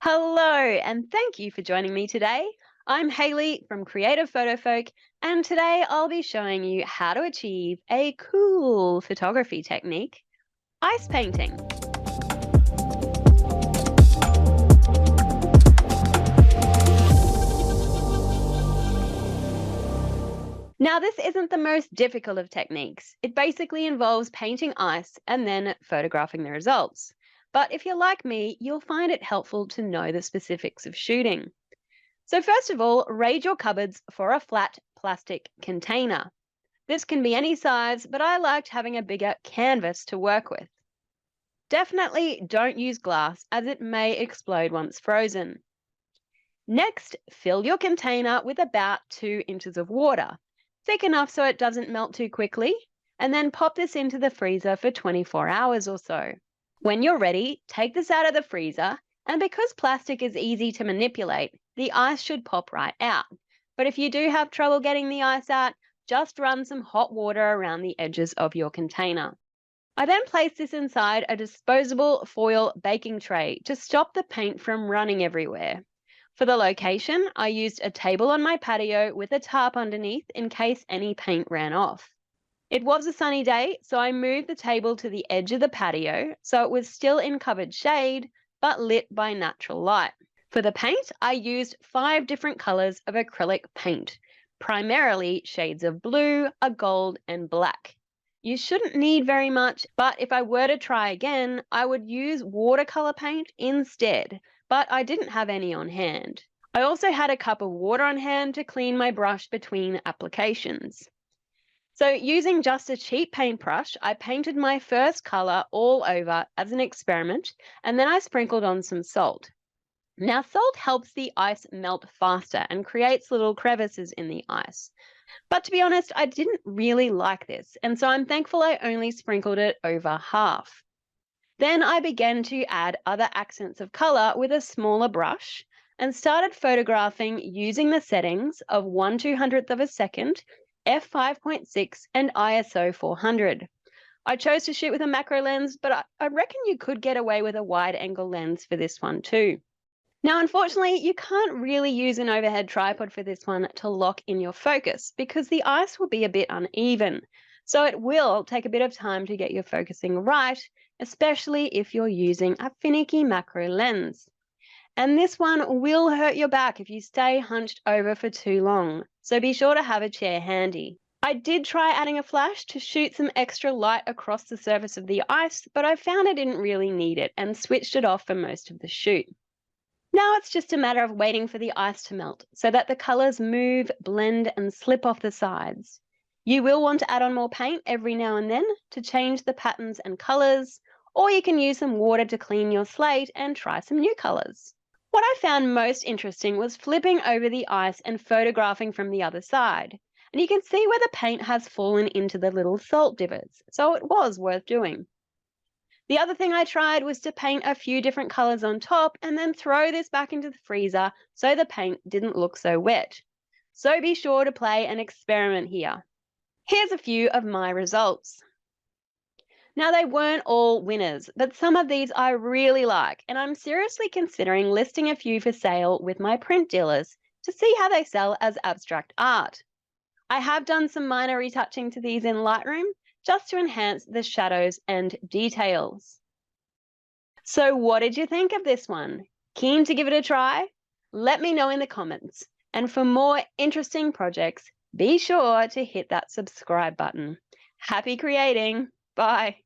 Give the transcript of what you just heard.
Hello, and thank you for joining me today. I'm Hayley from Creative Photo Folk, and today I'll be showing you how to achieve a cool photography technique, ice painting. Now, this isn't the most difficult of techniques. It basically involves painting ice and then photographing the results. But if you're like me, you'll find it helpful to know the specifics of shooting. So first of all, raid your cupboards for a flat plastic container. This can be any size, but I liked having a bigger canvas to work with. Definitely don't use glass as it may explode once frozen. Next, fill your container with about 2 inches of water, thick enough so it doesn't melt too quickly, and then pop this into the freezer for 24 hours or so. When you're ready, take this out of the freezer, and because plastic is easy to manipulate, the ice should pop right out. But if you do have trouble getting the ice out, just run some hot water around the edges of your container. I then place this inside a disposable foil baking tray to stop the paint from running everywhere. For the location, I used a table on my patio with a tarp underneath in case any paint ran off. It was a sunny day, so I moved the table to the edge of the patio so it was still in covered shade but lit by natural light. For the paint, I used 5 different colours of acrylic paint, primarily shades of blue, a gold, and black. You shouldn't need very much, but if I were to try again, I would use watercolour paint instead, but I didn't have any on hand. I also had a cup of water on hand to clean my brush between applications. So using just a cheap paintbrush, I painted my first colour all over as an experiment, and then I sprinkled on some salt. Now, salt helps the ice melt faster and creates little crevices in the ice. But to be honest, I didn't really like this, and so I'm thankful I only sprinkled it over half. Then I began to add other accents of colour with a smaller brush and started photographing using the settings of 1/200th of a second, f5.6 and ISO 400. I chose to shoot with a macro lens, but I reckon you could get away with a wide angle lens for this one too. Now, unfortunately, you can't really use an overhead tripod for this one to lock in your focus because the ice will be a bit uneven. So it will take a bit of time to get your focusing right, especially if you're using a finicky macro lens. And this one will hurt your back if you stay hunched over for too long, so be sure to have a chair handy. I did try adding a flash to shoot some extra light across the surface of the ice, but I found I didn't really need it and switched it off for most of the shoot. Now it's just a matter of waiting for the ice to melt so that the colours move, blend and slip off the sides. You will want to add on more paint every now and then to change the patterns and colours, or you can use some water to clean your slate and try some new colours. What I found most interesting was flipping over the ice and photographing from the other side. And you can see where the paint has fallen into the little salt divots, so it was worth doing. The other thing I tried was to paint a few different colours on top and then throw this back into the freezer so the paint didn't look so wet. So be sure to play an experiment here. Here's a few of my results. Now, they weren't all winners, but some of these I really like, and I'm seriously considering listing a few for sale with my print dealers to see how they sell as abstract art. I have done some minor retouching to these in Lightroom just to enhance the shadows and details. So what did you think of this one? Keen to give it a try? Let me know in the comments. And for more interesting projects, be sure to hit that subscribe button. Happy creating! Bye!